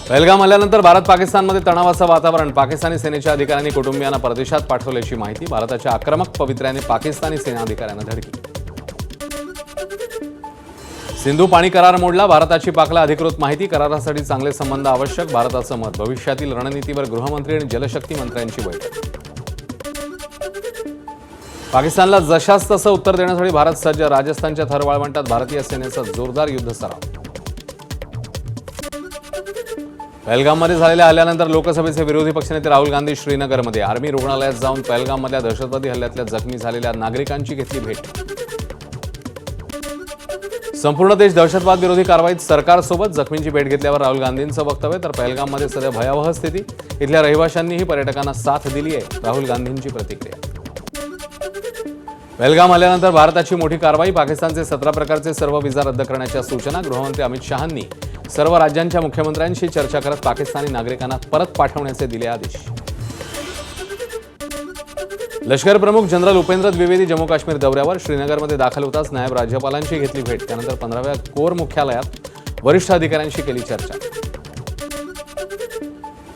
पहलगाम हल्ल्यानंतर भारत पाकिस्तानमध्ये तणावाचं वातावरण. पाकिस्तानी सेनेच्या अधिकाऱ्यांनी कुटुंबियांना परदेशात पाठवल्याची माहिती. भारताच्या आक्रमक पवित्र्याने पाकिस्तानी सेना अधिकाऱ्यांना धडकी. सिंधू पाणी करार मोडला. भारताची पाकला अधिकृत माहिती. करारासाठी चांगले संबंध आवश्यक, भारताचं मत. भविष्यातील रणनीतीवर गृहमंत्री आणि जलशक्ती मंत्र्यांची बैठक. पाकिस्तानला जशास तसं उत्तर देण्यासाठी भारत सज्ज. राजस्थानच्या थर वाळवंटात भारतीय सेनेचा जोरदार युद्ध सराव. पहलगाममध्ये झालेल्या हल्ल्यानंतर लोकसभेचे विरोधी पक्षनेते राहुल गांधी श्रीनगरमध्ये. आर्मी रुग्णालयात जाऊन पहलगाममधल्या दहशतवादी हल्ल्यातल्या जखमी झालेल्या नागरिकांची घेतली भेट. संपूर्ण देश दहशतवाद विरोधी कारवाईत सरकारसोबत. जखमींची भेट घेतल्यावर राहुल गांधींचं वक्तव्य. तर पहलगाममध्ये सध्या भयावह स्थिती. इथल्या रहिवाशांनीही पर्यटकांना साथ दिली आहे. राहुल गांधींची प्रतिक्रिया. पहलगाम हल्ल्यानंतर भारताची मोठी कारवाई. पाकिस्तानचे 17 प्रकारचे सर्व व्हिसा रद्द करण्याच्या सूचना. गृहमंत्री अमित शहांनी सर्व राज्यांच्या मुख्यमंत्र्यांशी चर्चा करत पाकिस्तानी नागरिकांना परत पाठवण्याचे दिले आदेश. लष्कर प्रमुख जनरल उपेंद्र द्विवेदी जम्मू काश्मीर दौऱ्यावर. श्रीनगरमध्ये दाखल होताच नायब राज्यपालांची घेतली भेट. त्यानंतर 15व्या कोर मुख्यालयात वरिष्ठ अधिकाऱ्यांशी केली चर्चा.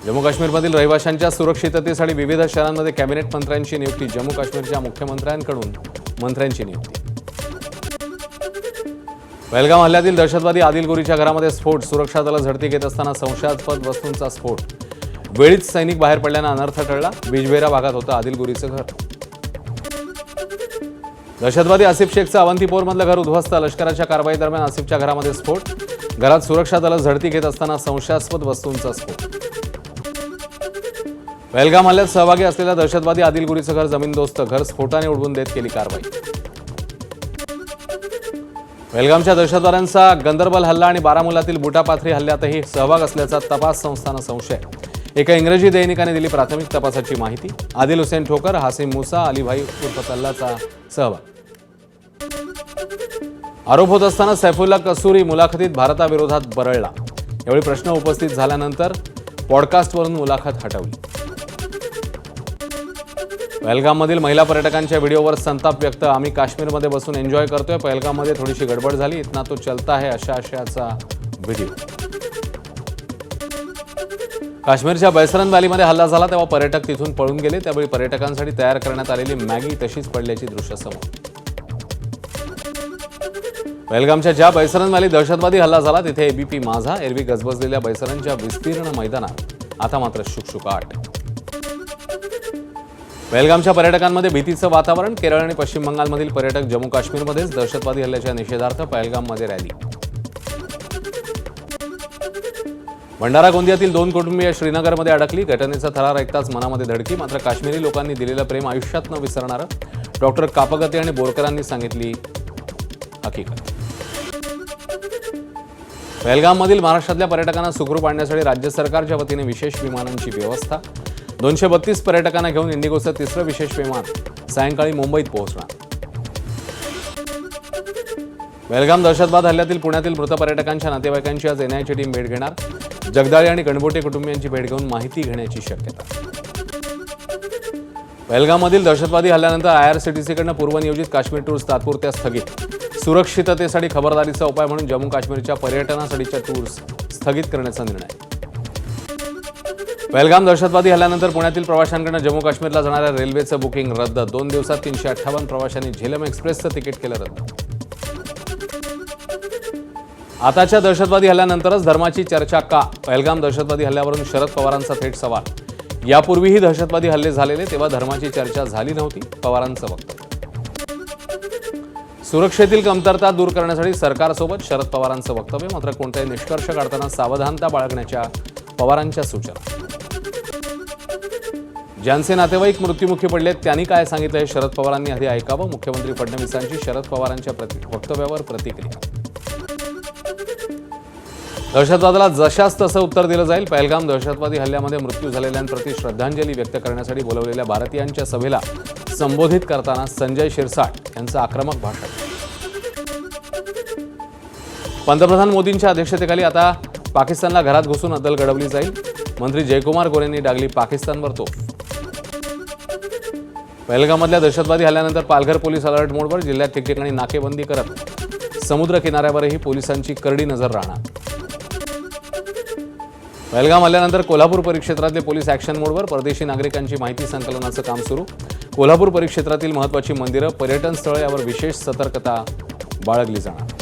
जम्मू काश्मीरमधील रहिवाशांच्या सुरक्षिततेसाठी विविध शहरांमध्ये कॅबिनेट मंत्र्यांची नियुक्ती. जम्मू काश्मीरच्या मुख्यमंत्र्यांकडून मंत्र्यांची नियुक्ती. पहलगाम हल्ल्यातील दहशतवादी आदिल गुरीच्या घरामध्ये स्फोट. सुरक्षा दलं झडती घेत असताना संशयास्पद वस्तूंचा स्फोट. वेळीच सैनिक बाहेर पडल्यानं अनर्थ टळला. बिजबेहरा भागात होतं आदिल गुरीचं घर. दहशतवादी आसिफ शेखचं अवंतीपोरमधलं घर उद्ध्वस्त. लष्कराच्या कारवाई दरम्यान आसिफच्या घरामध्ये स्फोट. घरात सुरक्षा दलं झडती घेत असताना संशयास्पद वस्तूंचा स्फोट. पहलगाम हल्ल्यात सहभागी असलेल्या दहशतवादी आदिल गुरीचं घर जमीनदोस्त. घर स्फोटाने उडवून देत केली कारवाई. पहलगामच्या दहशतवाद्यांचा गंदरबल हल्ला आणि बारामुल्लातील बुटापाथरी हल्ल्यातही सहभाग असल्याचा तपास संस्थांना संशय. एका इंग्रजी दैनिकाने दिली प्राथमिक तपासाची माहिती. आदिल हुसेन ठोकर, हासिम मुसा, अलीभाई उर्फ तल्लाचा सहभाग. आरोप होत असताना सैफुल्ला कसूरी मुलाखतीत भारताविरोधात बरळला. यावेळी प्रश्न उपस्थित झाल्यानंतर पॉडकास्टवरून मुलाखत हटवली. पहलगाममधील महिला पर्यटकांच्या व्हिडिओवर संताप व्यक्त. आम्ही काश्मीरमध्ये बसून एन्जॉय करतोय. पहलगाममध्ये थोडीशी गडबड झाली. इतना तो चलता है अशा आशयाचा व्हिडिओ. काश्मीरच्या बैसरन व्हॅलीमध्ये हल्ला झाला तेव्हा पर्यटक तिथून पळून गेले. त्यावेळी पर्यटकांसाठी तयार करण्यात आलेली मॅगी तशीच पडल्याची दृश्य समोर. पहलगामच्या ज्या बैसरन व्हॅली दहशतवादी हल्ला झाला तिथे एबीपी माझा. एरवी गजबजलेल्या बैसरनच्या विस्तीर्ण मैदानात आता मात्र शुकशुकाट. पहलगामच्या पर्यटकांमध्ये भीतीचं वातावरण. केरळ आणि पश्चिम बंगालमधील पर्यटक जम्मू काश्मीरमध्येच दहशतवादी हल्ल्याच्या निषेधार्थ पहलगाममध्ये रॅली. भंडारा गोंदियातील 2 कुटुंबीय श्रीनगरमध्ये अडकली. घटनेचा थरार ऐकताच मनामध्ये धडकी. मात्र काश्मीरी लोकांनी दिलेलं प्रेम आयुष्यात न विसरणारं. डॉक्टर कापगते आणि बोरकरांनी सांगितली हकीकत. पहलगाममधील महाराष्ट्रातल्या पर्यटकांना सुखरूप आणण्यासाठी राज्य सरकारच्या वतीने विशेष विमानांची व्यवस्था. 232 पर्यटकांना घेऊन इंडिगोचं 3रं विशेष विमान सायंकाळी मुंबईत पोहोचणार. पहलगाम दहशतवाद हल्ल्यातील पुण्यातील मृत पर्यटकांच्या नातेवाईकांची आज एनआयची टीम भेट घेणार. जगदाळे आणि गणबोटे कुटुंबियांची भेट घेऊन माहिती घेण्याची शक्यता. पहलगाममधील दहशतवादी हल्ल्यानंतर आयआरसीटीसीकडून पूर्वनियोजित काश्मीर टूर्स तात्पुरत्या स्थगित. सुरक्षिततेसाठी खबरदारीचा उपाय म्हणून जम्मू काश्मीरच्या पर्यटनासाठीच्या टूर्स स्थगित करण्याचा निर्णय. पहलगाम दहशतवादी हल्ल्यानंतर पुण्यातील प्रवाशांकडून जम्मू काश्मीरला जाणाऱ्या रेल्वेचं बुकिंग रद्द. 2 दिवसात 358 प्रवाशांनी झेलम एक्सप्रेसचं तिकीट केलं रद्द. आताच्या दहशतवादी हल्ल्यानंतरच धर्माची चर्चा का? पहलगाम दहशतवादी हल्ल्यावरून शरद पवारांचा थेट सवाल. यापूर्वीही दहशतवादी हल्ले झालेले तेव्हा धर्माची चर्चा झाली नव्हती. पवारांचं वक्तव्य. सुरक्षेतील कमतरता दूर करण्यासाठी सरकारसोबत शरद पवारांचं वक्तव्य. मात्र कोणताही निष्कर्ष काढताना सावधानता बाळगण्याच्या पवारांच्या सूचना. ज्यांचे नातेवाईक मृत्युमुखी पडलेत त्यांनी काय सांगितलं हे शरद पवारांनी आधी ऐकावं. मुख्यमंत्री फडणवीसांची शरद पवारांच्या वक्तव्यावर प्रतिक्रिया. दहशतवादाला जशास तसं उत्तर दिलं जाईल. पहलगाम दहशतवादी हल्ल्यामध्ये मृत्यू झालेल्यांप्रती श्रद्धांजली व्यक्त करण्यासाठी बोलवलेल्या भारतीयांच्या सभेला संबोधित करताना संजय शिरसाट यांचं आक्रमक भाषण. पंतप्रधान मोदींच्या अध्यक्षतेखाली आता पाकिस्तानला घरात घुसून अद्दल घडवली जाईल. मंत्री जयकुमार गोरेंनी डागली पाकिस्तानवर तोफ. पहलगाममधल्या दहशतवादी हल्ल्यानंतर पालघर पोलीस अलर्ट मोडवर. जिल्ह्यात ठिकठिकाणी नाकेबंदी करत समुद्र किनाऱ्यावरही पोलिसांची करडी नजर राहणार. पहलगाम हल्ल्यानंतर कोल्हापूर परिक्षेत्रातले पोलीस ॲक्शन मोडवर. परदेशी नागरिकांची माहिती संकलनाचं काम सुरू. कोल्हापूर परिक्षेत्रातील महत्त्वाची मंदिरं, पर्यटन स्थळं यावर विशेष सतर्कता बाळगली जाणार.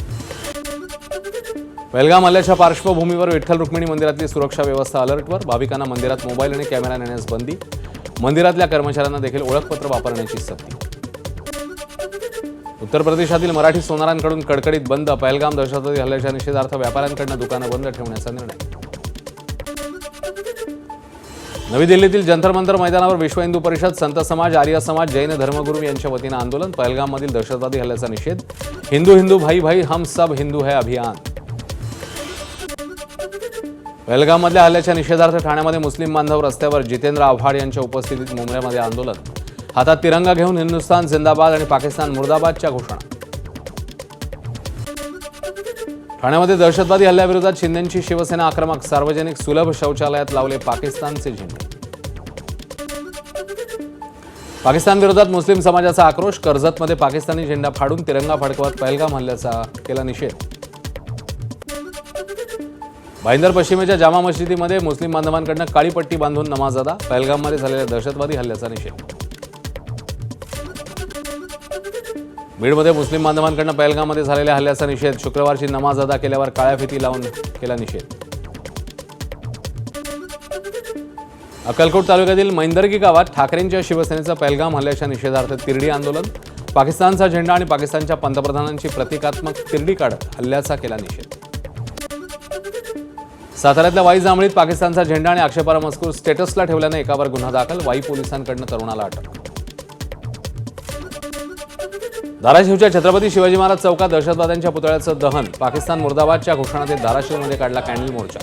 पहलगाम हल्ल्याच्या पार्श्वभूमीवर विठ्ठल रुक्मिणी मंदिरातली सुरक्षा व्यवस्था अलर्टवर. भाविकांना मंदिरात मोबाईल आणि कॅमेरा नेण्यास बंदी. मंदिरातल्या कर्मचाऱ्यांना देखील ओळखपत्र वापरण्याची सक्ती. उत्तर प्रदेशातील मराठी सोनारांकडून कडकडीत बंद. पहलगाम दहशतवादी हल्ल्याच्या निषेधार्थ व्यापाऱ्यांकडून दुकानं बंद ठेवण्याचा निर्णय. नवी दिल्लीतील जंतर मंतर मैदानावर विश्व हिंदू परिषद, संत समाज, आर्य समाज, जैन धर्मगुरू यांच्या वतीनं आंदोलन. पहलगाममधील दहशतवादी हल्ल्याचा निषेध. हिंदू हिंदू भाई भाई हम सब हिंदू है अभियान. पहलगाममधल्या हल्ल्याच्या निषेधार्थ ठाण्यामध्ये मुस्लिम बांधव रस्त्यावर. जितेंद्र आव्हाड यांच्या उपस्थितीत मुंबईमध्ये आंदोलन. हातात तिरंगा घेऊन हिंदुस्थान जिंदाबाद आणि पाकिस्तान मुर्दाबादच्या घोषणा. ठाण्यामध्ये दहशतवादी हल्ल्याविरोधात शिंदेंची शिवसेना आक्रमक. सार्वजनिक सुलभ शौचालयात लावले पाकिस्तानचे झेंडे. पाकिस्तान विरोधात मुस्लिम समाजाचा आक्रोश. कर्जतमध्ये पाकिस्तानी झेंडा फाडून तिरंगा फडकवत पहलगाम हल्ल्याचा केला निषेध. भाईंदर पश्चिमेच्या जामा मशिदीमध्ये मुस्लिम बांधवांकडून काळी पट्टी बांधून नमाज अदा. पहलगाममध्ये झालेल्या दहशतवादी हल्ल्याचा निषेध. बीडमध्ये मुस्लिम बांधवांकडून पहलगाममध्ये झालेल्या हल्ल्याचा निषेध. शुक्रवारची नमाज अदा केल्यावर काळ्या फिती लावून केला निषेध. अक्कलकोट तालुक्यातील मैंदर्गी गावात ठाकरेंच्या शिवसेनेचं पहलगाम हल्ल्याच्या निषेधार्थ तिरडी आंदोलन. पाकिस्तानचा झेंडा आणि पाकिस्तानच्या पंतप्रधानांची प्रतिकात्मक तिरडी काढत हल्ल्याचा केला निषेध. साताऱ्यातल्या वाई जांभळीत पाकिस्तानचा झेंडा आणि आक्षेपार्ह मजकूर स्टेटसला ठेवल्याने एकावर गुन्हा दाखल. वाई पोलिसांकडून तरुणाला अटक. धाराशिवच्या छत्रपती शिवाजी महाराज चौकात दहशतवाद्यांच्या पुतळ्याचं दहन. पाकिस्तान मुर्दाबादच्या घोषणा देत धाराशिवमध्ये काढला कॅन्डल मोर्चा.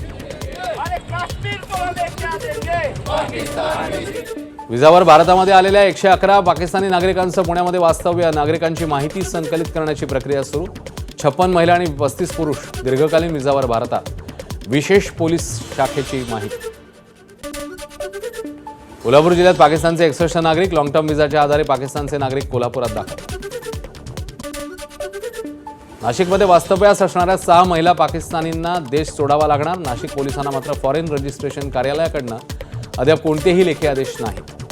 विजावर भारतामध्ये आलेल्या 111 पाकिस्तानी नागरिकांचं पुण्यामध्ये वास्तव्य. नागरिकांची माहिती संकलित करण्याची प्रक्रिया सुरू. 56 महिला आणि 35 पुरुष दीर्घकालीन विजावर भारतात. विशेष पोलीस शाखेची माहिती. कोल्हापूर जिल्ह्यात पाकिस्तानचे 61 नागरिक. लॉंग टर्म विजाच्या आधारे पाकिस्तानचे नागरिक कोल्हापुरात दाखल. नाशिकमध्ये वास्तव्यास असणाऱ्या 6 महिला पाकिस्तानींना देश सोडावा लागणार. नाशिक पोलिसांना मात्र फॉरेन रजिस्ट्रेशन कार्यालयाकडून अद्याप कोणतेही लेखी आदेश नाहीत.